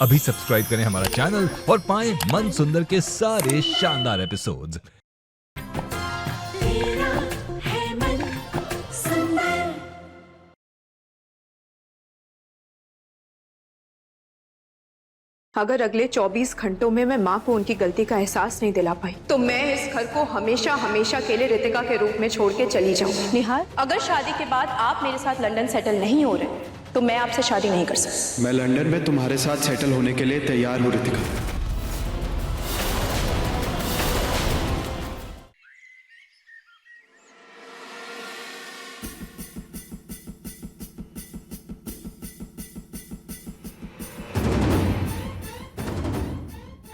अभी सब्सक्राइब करें हमारा चैनल और पाएं मन सुंदर के सारे शानदार एपिसोड्स। अगर अगले 24 घंटों में मैं माँ को उनकी गलती का एहसास नहीं दिला पाई तो मैं इस घर को हमेशा हमेशा के लिए रितिका के रूप में छोड़ के चली जाऊंगी। निहार, अगर शादी के बाद आप मेरे साथ लंदन सेटल नहीं हो रहे तो मैं आपसे शादी नहीं कर सकती। मैं लंदन में तुम्हारे साथ सेटल होने के लिए तैयार हूँ रितिका।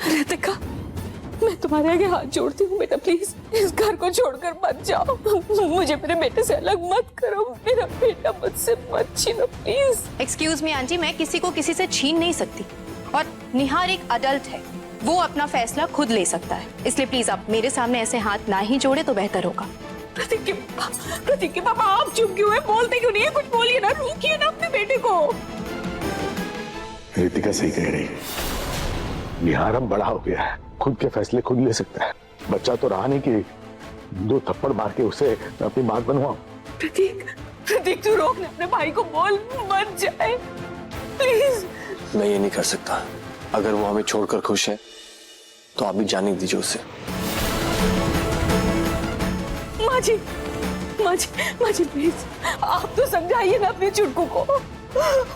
रितिका, मैं तुम्हारे आगे हाथ जोड़ती हूँ बेटा, प्लीज इस घर को छोड़कर मत जाओ। मुझे मेरे बेटे से अलग मत करो, मेरा बेटा मुझसे मत छीनो प्लीज। एक्सक्यूज मी आंटी, मैं किसी को किसी से छीन नहीं सकती और निहार एक अडल्ट है, वो अपना फैसला खुद ले सकता है, इसलिए प्लीज आप मेरे सामने ऐसे हाथ ना ही जोड़े तो बेहतर होगा। प्रतीक के पापा आप चुप क्यों है? बोलते क्यों नहीं है? कुछ बोलिए ना, रोकिए ना अपने बेटे को। रितिका सही कह रही है, निहार अब बड़ा हो गया है, खुद के फैसले खुद ले सकता है। बच्चा तो रहा नहीं कि 2 थप्पड़ मार के उसे अपनी बात बनवाओ। प्रतीक तू रोक ना अपने भाई को, बोल मत जाए प्लीज। मैं ये नहीं कर सकता, अगर वो हमें छोड़कर खुश है तो आप भी जाने दीजिए उसे। माँ जी प्लीज आप तो समझाइए ना अपने चुटकू को,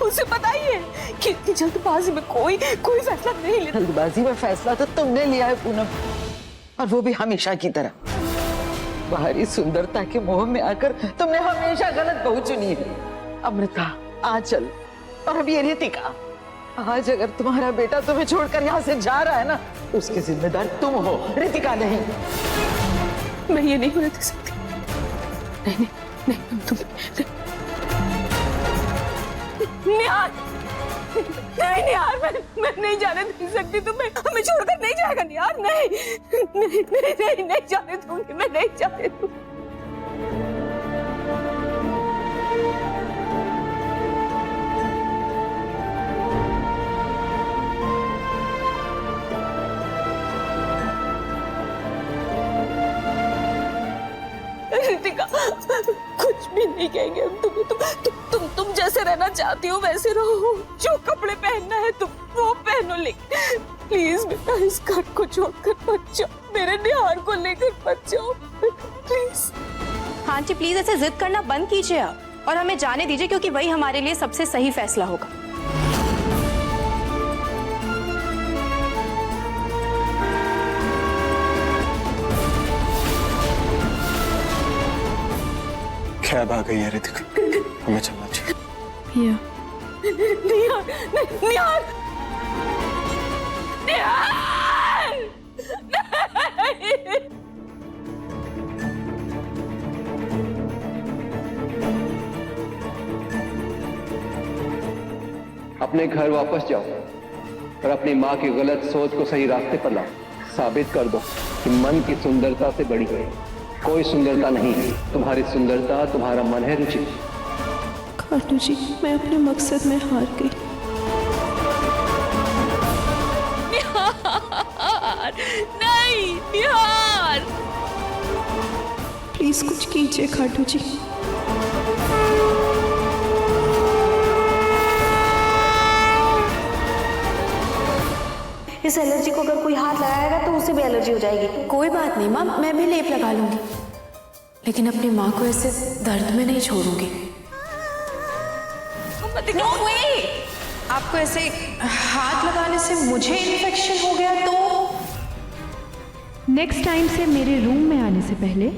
उसे बताइए कि इतनी जल्दबाजी में कोई फैसला नहीं लेता। जल्दबाजी में फैसला तो तुमने लिया है पूनम, और वो भी हमेशा की तरह। बाहरी सुंदरता के मोह में आकर तुमने हमेशा गलत बहू चुनी है। अमृता, आंचल और अब ये रितिका, आज अगर तुम्हारा बेटा तुम्हें छोड़कर यहाँ से जा रहा है ना, उसकी जिम्मेदार तुम हो, रितिका नहीं। मैं ये नहीं होने दे सकती। नहीं तुम निहार, निहार, मैं नहीं जाने दे सकती, तुम्हें हमें छोड़कर नहीं जाएगा निहार, नहीं जाने दूंगी, मैं नहीं जाने दूंगी। रितिका, कुछ भी नहीं कहेंगे हम तुम्हें, तुम जैसे रहना चाहती हो वैसे रहो, जो कपड़े पहनना है तुम वो पहनो, लेकिन प्लीज बेटा इस घर को छोड़कर मत जाओ, मेरे निहार को लेकर मत जाओ प्लीज। हाँ जी प्लीज ऐसे जिद करना बंद कीजिए आप और हमें जाने दीजिए, क्योंकि वही हमारे लिए सबसे सही फैसला होगा। कैब आ गई है रितिका, हमें चलना चाहिए। निहार, अपने घर वापस जाओ और अपनी माँ की गलत सोच को सही रास्ते पर लाओ। साबित कर दो कि मन की सुंदरता से बड़ी है कोई सुंदरता नहीं है। तुम्हारी सुंदरता तुम्हारा मन है रुचि। खाटू जी, मैं अपने मकसद में हार गई। निहार, नहीं निहार, प्लीज कुछ कीजिए खाटू जी। इस एलर्जी को अगर कोई हाथ लगाएगा तो उसे भी एलर्जी हो जाएगी। कोई बात नहीं माँ, मैं भी लेप लगा लूंगी, लेकिन अपनी माँ को ऐसे दर्द में नहीं छोड़ूंगी। No way! आपको ऐसे हाथ लगाने से मुझे इन्फेक्शन हो गया तो? नेक्स्ट टाइम से मेरे रूम में आने से पहले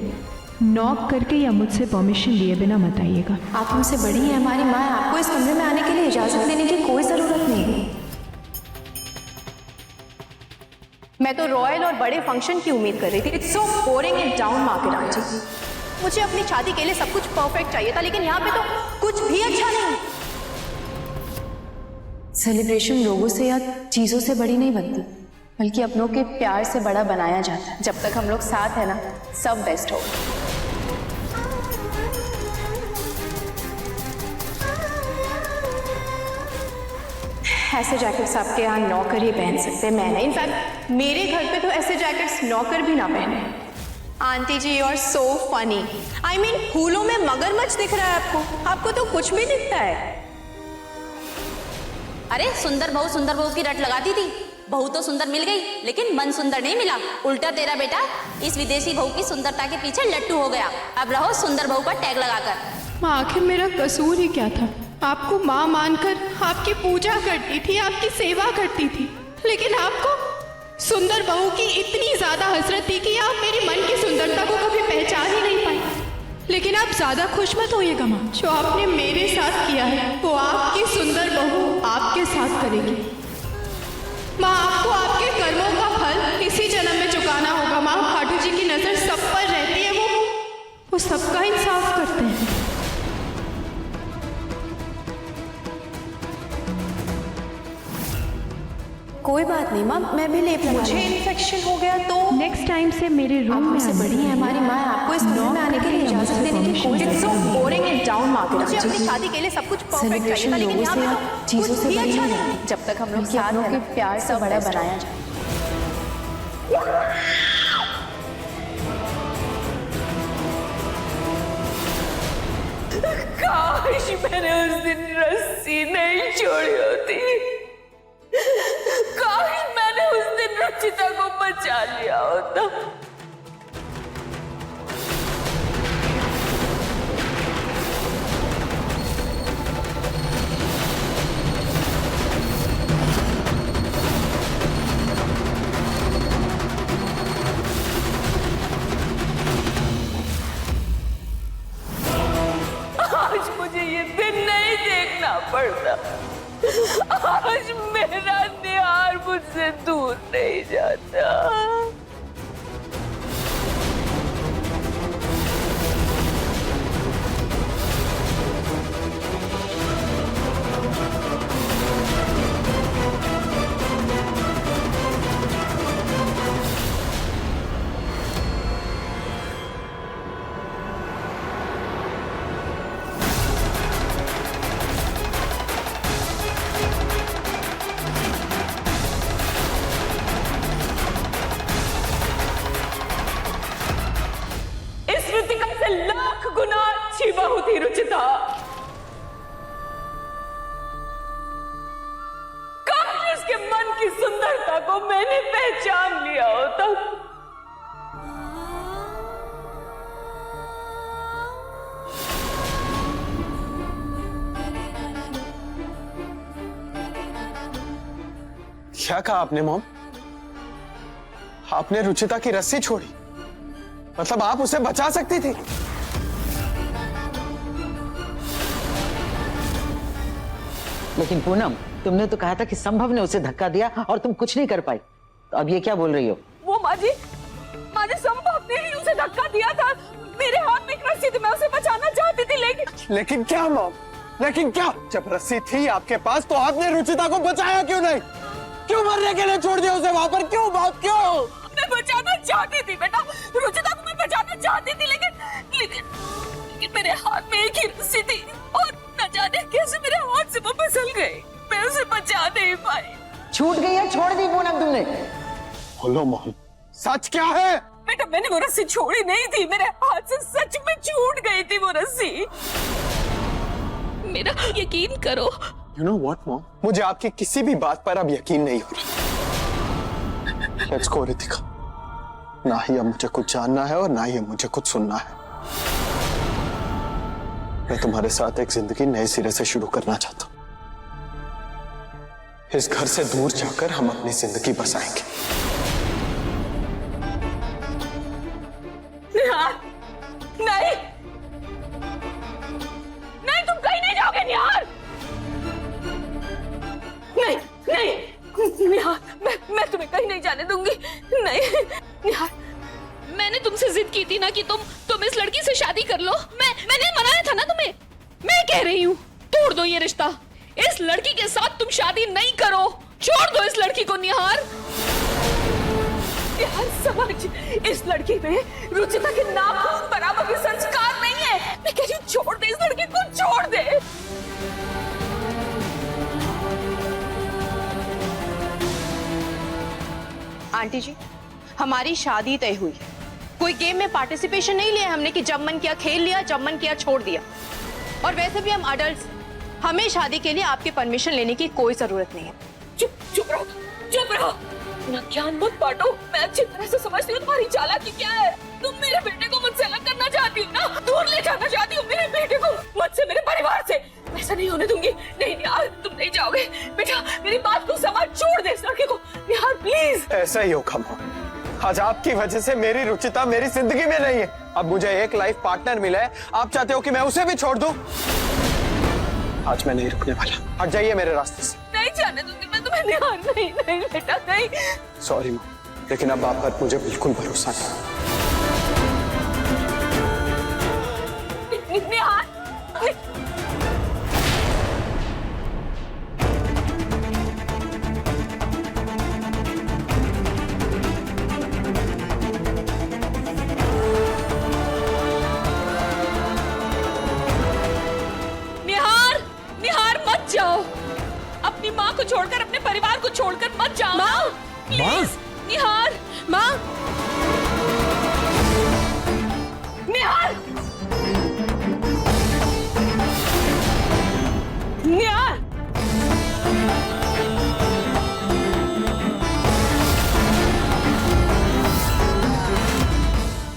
नॉक करके या मुझसे परमिशन लिए बिना मत आइएगा। आप हमसे बड़ी हैं, हमारी माँ, आपको इस कमरे में आने के लिए इजाजत देने की कोई जरूरत नहीं है। मैं तो रॉयल और बड़े फंक्शन की उम्मीद कर रही थी। It's so boring and down market aunty. मुझे अपनी शादी के लिए सब कुछ परफेक्ट चाहिए था, लेकिन यहाँ पे तो कुछ भी अच्छा नहीं। सेलिब्रेशन लोगों से या चीजों से बड़ी नहीं बनती, बल्कि अपनों के प्यार से बड़ा बनाया जाता है। जब तक हम लोग साथ हैं ना, सब बेस्ट होगा। ऐसे जैकेट्स आपके यहाँ नौकर ही पहन सकते हैं, मैं नहीं। इनफैक्ट मेरे घर पे तो ऐसे जैकेट्स नौकर भी ना पहने। Aunty ji, you are so funny. I mean फूलों में मगरमच्छ दिख रहा है आपको, आपको तो कुछ भी दिखता है। अरे सुंदर बहू की रट लगाती थी, बहू तो सुंदर मिल गई लेकिन मन सुंदर नहीं मिला। उल्टा तेरा बेटा इस विदेशी बहू की सुंदरता के पीछे लट्टू हो गया। अब रहो सुंदर बहू का टैग लगाकर। माँ, आखिर मेरा कसूर ही क्या था? आपको माँ मानकर आपकी पूजा करती थी, आपकी सेवा करती थी, लेकिन आपको सुंदर बहू की इतनी ज्यादा हसरत थी कि आप मेरी मन की सुंदरता को कभी पहचान ही नहीं पाई। लेकिन आप ज्यादा खुश मत होइएगा माँ, जो आपने मेरे साथ किया है वो आपकी सुंदर बहू आपके साथ करेगी। माँ, आपको आपके कर्मों का फल इसी जन्म में चुकाना होगा। माँ, खाटू जी की नजर सब पर रहती है, वो सबका इंसाफ करते हैं। कोई बात नहीं माँ, मैं भी लेप लगा मुझे इन्फेक्शन हो गया तो नेक्स्ट टाइम से मेरे रूम में आपसे बड़ी है हमारी माँ, आपको इस घर में आने के लिए इजाजत देने की कोई it's so boring and down market. मुझे अपनी शादी के लिए सब कुछ परफेक्ट चाहिए था, लेकिन यहाँ पे तो कुछ भी अच्छा नहीं। जब तक हम लोग साथ हैं, प्यार से बड़ा बनाया जाए। काश मैंने उस दिन रस्सी नहीं छोड़ी होती, काश मैंने उस दिन रुचिता को बचा लिया होता। आज मुझे ये दिन नहीं देखना पड़ता, आज मेरा निहार मुझसे दूर नहीं जाता। लाख गुना अच्छी बहू थी रुचिता। काश उसके मन की सुंदरता को मैंने पहचान लिया होता। क्या कहा आपने मॉम? आपने रुचिता की रस्सी छोड़ी? मतलब आप उसे बचा सकती थी? लेकिन पूनम, तुमने तो कहा था कि संभव ने उसे धक्का दिया और तुम कुछ नहीं कर पाई, तो अब ये क्या बोल रही हो? वो माँ जी संभव ने ही उसे धक्का दिया था। मेरे हाथ में एक रस्सी थी, मैं उसे बचाना चाहती थी, लेकिन क्या मॉम? लेकिन क्या? जब रस्सी थी आपके पास तो आपने रुचिता को बचाया क्यों नहीं? क्यों मरने के लिए छोड़ दिया उसे वहां पर? क्यों बाप, क्यों? मैं बचाना चाहती थी बेटा, रुचिता को मैं बचाना चाहती थी, लेकिन मेरे हाथ में एक ही रस्सी थी और न जाने कैसे मेरे हाथ से वो फिसल गई। मैं उसे बचा नहीं पाई। छूट गई है, छोड़ दी पूनम तुमने? बोलो मॉम, सच क्या है? बेटा मैंने वो रस्सी छोड़ी नहीं थी, मेरे हाथ से सच में छूट गई थी वो रस्सी। मेरा यकीन करो। You know what, mom? मुझे आपकी किसी भी बात पर अब यकीन नहीं हो रहा। Let's go, Ritika. ना ही अब मुझे कुछ जानना है और ना ही अब मुझे कुछ सुनना है। मैं तुम्हारे साथ एक जिंदगी नए सिरे से शुरू करना चाहता हूं। इस घर से दूर जाकर हम अपनी जिंदगी बसाएंगे। नहीं, नहीं तुम कहीं नहीं जाओगे निहार। नहीं निहार, मैं तुम्हें कहीं नहीं जाने दूंगी। नहीं निहार, मैंने तुमसे जिद की थी ना कि तुम इस लड़की से शादी कर लो। मैंने मनाया था ना तुम्हें। मैं कह रही हूँ तोड़ दो ये रिश्ता। इस लड़की के साथ तुम शादी नहीं करो, छोड़ दो इस लड़की को निहार। यार समझ, इस लड़की में रुचिता के नाखून बराबर भी संस्कार नहीं है। मैं कह रही हूँ छोड़ दे इस लड़की को, छोड़ दे। आंटी जी, हमारी शादी तय हुई है। कोई गेम में पार्टिसिपेशन नहीं लिया हमने कि जब मन किया खेल लिया, जब मन किया छोड़ दिया। और वैसे भी हम अडल्ट्स, हमें शादी के लिए आपके परमिशन लेने की कोई जरूरत नहीं है। चुप रहो ना, ज्ञान मत बांटो। मैं अच्छी तरह से समझती हूँ तुम्हारी चालाकी क्या है। तुम मेरे बेटे को मुझसे अलग करना चाहती हो ना, दूर ले जाना चाहती हो मेरे बेटे को मुझसे, मेरे परिवार से। ऐसा नहीं होने दूंगी। नहीं यार, तुम नहीं जाओगे बेटा, मेरी बात को समझ, छोड़ दे इस लड़के को यार प्लीज। ऐसा ही होगा माँ, आज आपकी वजह से मेरी रुचिता मेरी जिंदगी में नहीं है। अब मुझे एक लाइफ पार्टनर मिला है, आप चाहते हो कि मैं उसे भी छोड़ दूं? आज मैं नहीं रुकने वाला, हट जाइए मेरे रास्ते से। नहीं जाने दूंगी मैं तुम्हें निहार। नहीं बेटा नहीं। सॉरी माँ, लेकिन अब आप पर मुझे बिल्कुल भरोसा नहीं। निहार जाओ, अपनी माँ को छोड़कर, अपने परिवार को छोड़कर मत जाओ। माँ, निहार, माँ, निहार, निहार,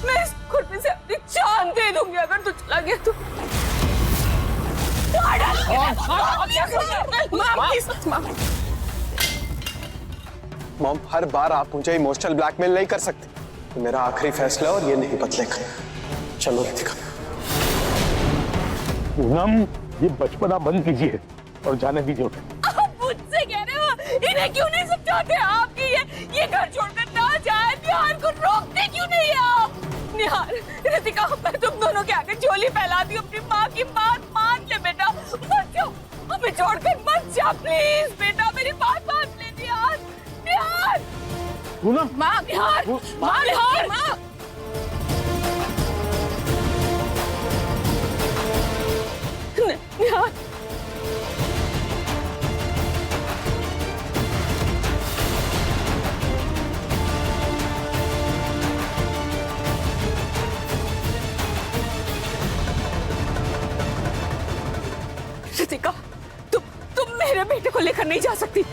मैं इस खुरपी से अपनी जान दे दूंगी अगर तू चला गया तो। मॉम, हर बार आप मुझे इमोशनल ब्लैकमेल नहीं कर सकते। तो मेरा आखिरी फैसला और ये नहीं बदलेगा। चलो रितिका। पूनम, ये बचपना बंद कीजिए और जाने दीजिए उठे। आप मुझसे कह रहे हो, इन्हें क्यों नहीं समझाते आप कि ये घर छोड़कर ना जाए? निहार को रोकते क्यों नहीं आप? निहार, रितिका, मैं तुम दोनों के आगे झोली फैलाती हूँ। अपनी माँ की बात मान ले बेटा, मत जाओ, हमें छोड़कर मत जा प्लीज बेटा, मेरी बात मान ले। निहार, निहार, पूनम, माँ, निहार, माँ, निहार, माँ। निहार, रितिका, तुम मेरे बेटे को लेकर नहीं जा सकती।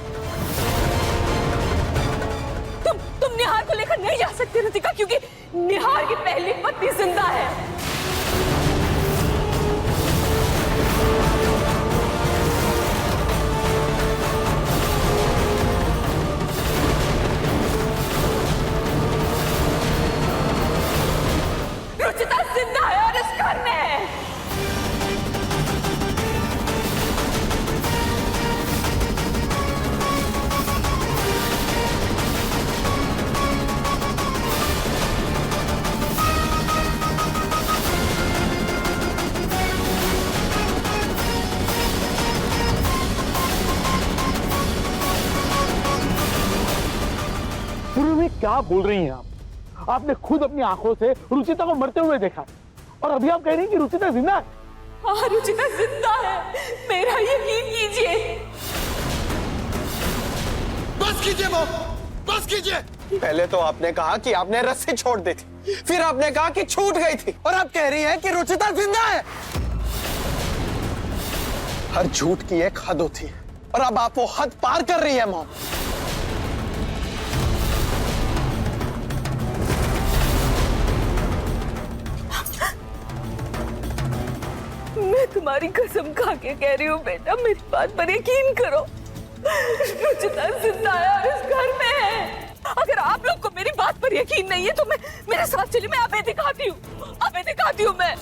तुम निहार को लेकर नहीं जा सकती रितिका, क्योंकि निहार की पहली पत्नी जिंदा है। रुचिता जिंदा है और इस घर में है। क्या बोल रही हैं आप? आपने खुद अपनी आंखों से रुचिता को मरते हुए देखा और अभी आप कह रही हैं कि रुचिता जिंदा है? हाँ, रुचिता जिंदा है, मेरा यकीन कीजिए। बस कीजिए मॉम, बस कीजिए। पहले तो आपने कहा कि आपने रस्सी छोड़ दी थी, फिर आपने कहा कि छूट गई थी, और अब कह रही है कि रुचिता जिंदा है। हर झूठ की एक हद होती है और अब आप वो हद पार कर रही है मॉम। मैं तुम्हारी कसम खा के कह रही हूँ बेटा, मेरी बात पर यकीन करो। रुचिता जिंदा है और इस घर में है। अगर आप लोग को मेरी बात पर यकीन नहीं है तो मेरे साथ चलिए, मैं अबे दिखाती हूँ, अबे दिखाती हूँ मैं।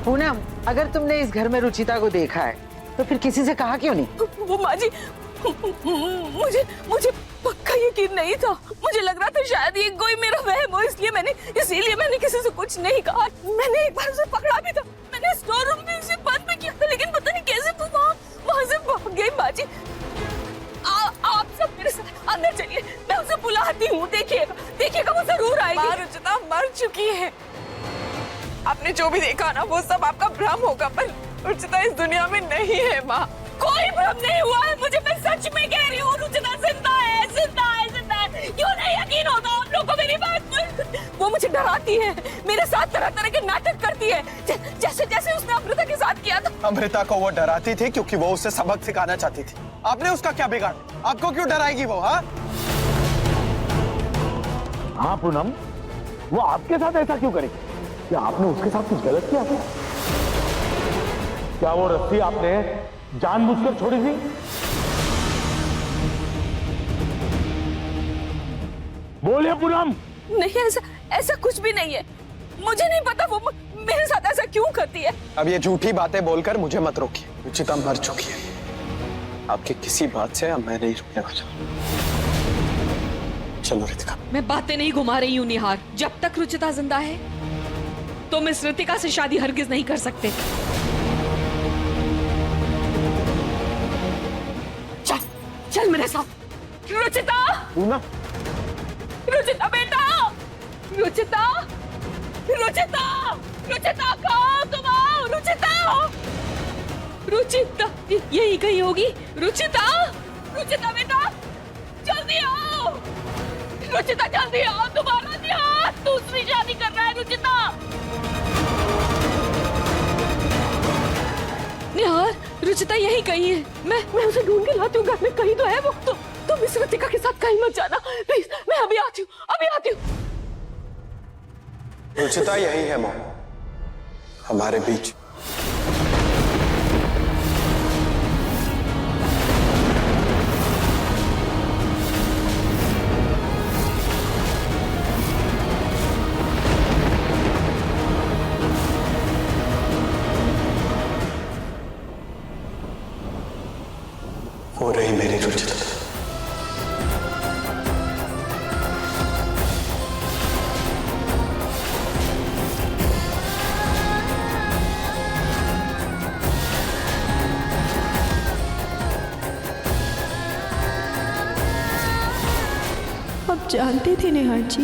पूनम, अगर तुमने इस घर में रुचिता को देखा है तो फिर किसी से कहा क्यों नहीं? वो माँ जी, मुझे पक्का यकीन नहीं था। मुझे लग रहा था शायद ये कोई मेरा वहम हो, इसीलिए मैंने किसी से कुछ नहीं कहा। मैंने एक बार उसे पकड़ा भी था, मैंने स्टोर रूम में उसे बंद भी किया था, लेकिन पता नहीं कैसे वो वहां से भाग गई। माँ जी, आप सब मेरे साथ अंदर चलिए, मैं उसे बुलाती हूँ। देखिएगा वो जरूर आएगी। रुचिता मर चुकी है। आपने जो भी देखा ना वो सब आपका भ्रम होगा, पर रुचिता इस दुनिया में नहीं है माँ। कोई भ्रम नहीं हुआ है मुझे, मैं सच में कह रही हूँ रुचिता जिंदा है, जिंदा है, जिंदा है। क्यों नहीं यकीन होता आप लोगों को मेरी बात पर? वो मुझे डराती है, मेरे साथ तरह तरह के नाटक करती है, जैसे जैसे उसने अमृता के साथ किया था। अमृता को वो डराती थी क्योंकि वो उसे सबक सिखाना चाहती थी। आपने उसका क्या बिगाड़ा? आपको क्यों डराएगी वो? हाँ पूनम, वो आपके साथ ऐसा क्यों करेगी? क्या आपने उसके साथ कुछ गलत किया था? क्या वो रस्सी आपने जानबूझकर छोड़ी थी? बोलिए पूनम। नहीं, ऐसा कुछ भी नहीं है। मुझे नहीं पता वो मेरे साथ ऐसा क्यों करती है। अब ये झूठी बातें बोलकर मुझे मत रोकिए। रुचिता मर चुकी है। आपकी किसी बात से अब मैं नहीं रुकने वाला। चलो रितिका। मैं बातें नहीं घुमा रही हूँ निहार। जब तक रुचिता जिंदा है तुम इस रितिका से शादी हरगिज नहीं कर सकते। चल चल मेरे साथ। रुचिता, रुचिता बेटा, रुचिता, रुचिता, रुचिता कहाँ तुम आओ? रुचिता, रुचिता यही कहीं होगी। रुचिता, रुचिता बेटा जल्दी आओ। रुचिता जल्दी आओ, तुम्हारा निहार दूसरी शादी कर रहा है। रुचिता, निहार रुचिता यही कहीं है। मैं उसे ढूंढ के लाती हूँ, घर में कहीं तो है वो। तुम इस रितिका के साथ कहीं मत जाना प्लीज। मैं अभी आती हूँ, अभी आती हूँ। रुचिता यही है मॉम, हमारे बीच। हो रही मेरी रुचिता। आप जानती थी निहार जी?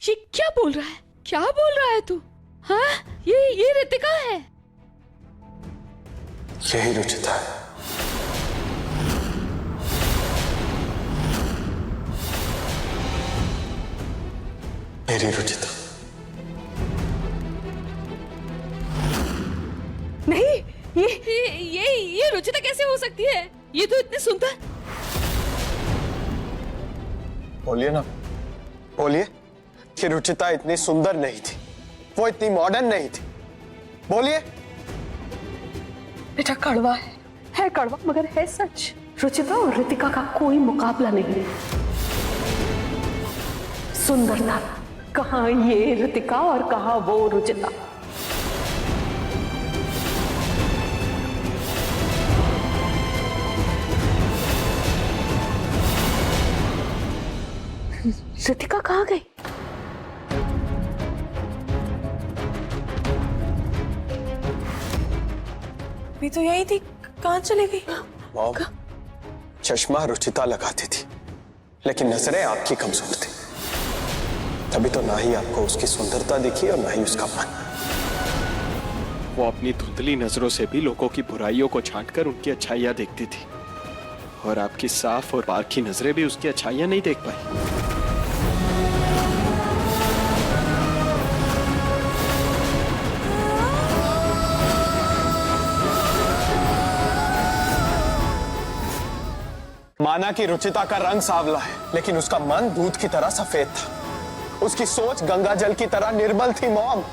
ये क्या बोल रहा है? क्या बोल रहा है तू? हाँ, ये रितिका है। यही रुचिता है। मेरी रुचिता। नहीं, ये रुचिता कैसे हो सकती है? ये तो इतनी सुंदर। बोलिए ना, बोलिए कि रुचिता इतनी सुंदर नहीं थी, वो इतनी मॉडर्न नहीं थी। बोलिए। बेटा कड़वा है कड़वा, मगर है सच। रुचिता और रितिका का कोई मुकाबला नहीं। सुंदरता कहाँ ये रितिका और कहाँ वो रुचिता। रितिका कहाँ गई? अभी तो यही थी, कहाँ चली गई? मॉम, चश्मा रुचिता लगाती थी, लेकिन नजरें आपकी कमजोर थी। तभी तो ना ही आपको उसकी सुंदरता दिखी और ना ही उसका मन। वो अपनी धुंधली नजरों से भी लोगों की बुराइयों को छांटकर उनकी अच्छाइयां देखती थी, और आपकी साफ और बारखी नजरें भी उसकी अच्छाइयां नहीं देख पाई। माना कि रुचिता का रंग सांवला है, लेकिन उसका मन दूध की तरह सफेद था। उसकी सोच गंगा जल की तरह निर्मल थी मॉम।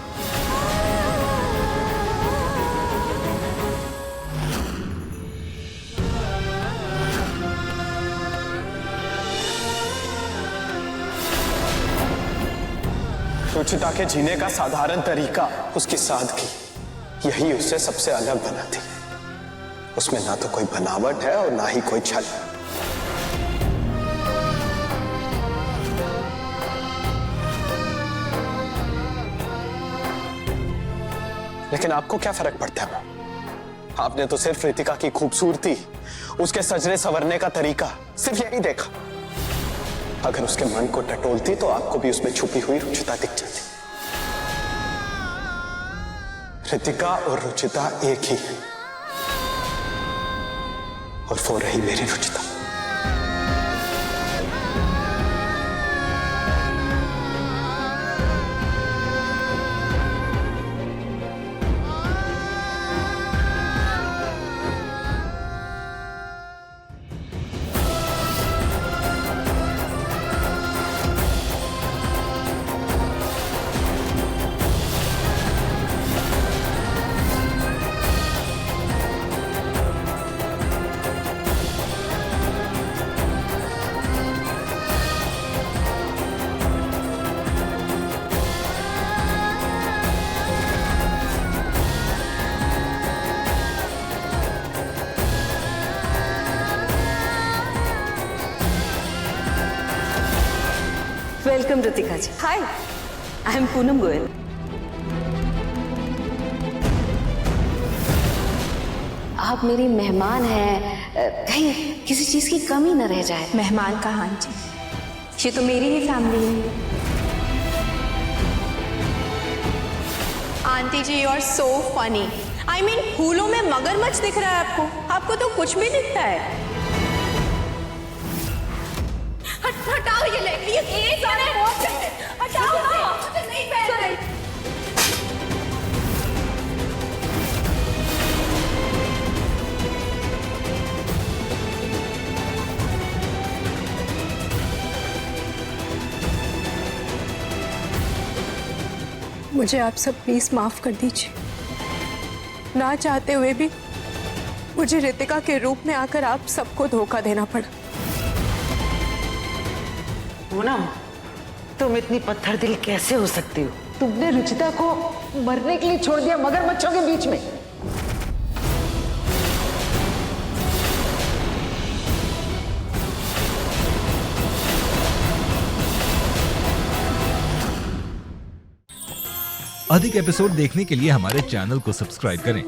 रुचिता के जीने का साधारण तरीका, उसकी सादगी, यही उसे सबसे अलग बनाती। उसमें ना तो कोई बनावट है और ना ही कोई छल। लेकिन आपको क्या फर्क पड़ता है? आपने तो सिर्फ रितिका की खूबसूरती, उसके सजने संवरने का तरीका, सिर्फ यही देखा। अगर उसके मन को टटोलती तो आपको भी उसमें छुपी हुई रुचिता दिख जाती। रितिका और रुचिता एक ही है, और वो रही मेरी Ruchita. Welcome Ritika ji. Hi, I am Poonam Goyal. आप मेरी मेहमान हैं, कहीं किसी चीज की कमी न रह जाए। मेहमान कहाँ आंटी, ये तो मेरी ही फैमिली है। Aunty ji you are so funny. I mean फूलों में मगरमच्छ दिख रहा है आपको, आपको तो कुछ भी दिखता है। हटाओ ये लेग, ये सारे हटाओ ना, मुझे नहीं पहनना। मुझे आप सब प्लीज माफ कर दीजिए। ना चाहते हुए भी मुझे रितिका के रूप में आकर आप सबको धोखा देना पड़ा। पूनम, तुम इतनी पत्थर दिल कैसे हो सकती हो? तुमने रुचिता को मरने के लिए छोड़ दिया मगरमच्छों के बीच में। अधिक एपिसोड देखने के लिए हमारे चैनल को सब्सक्राइब करें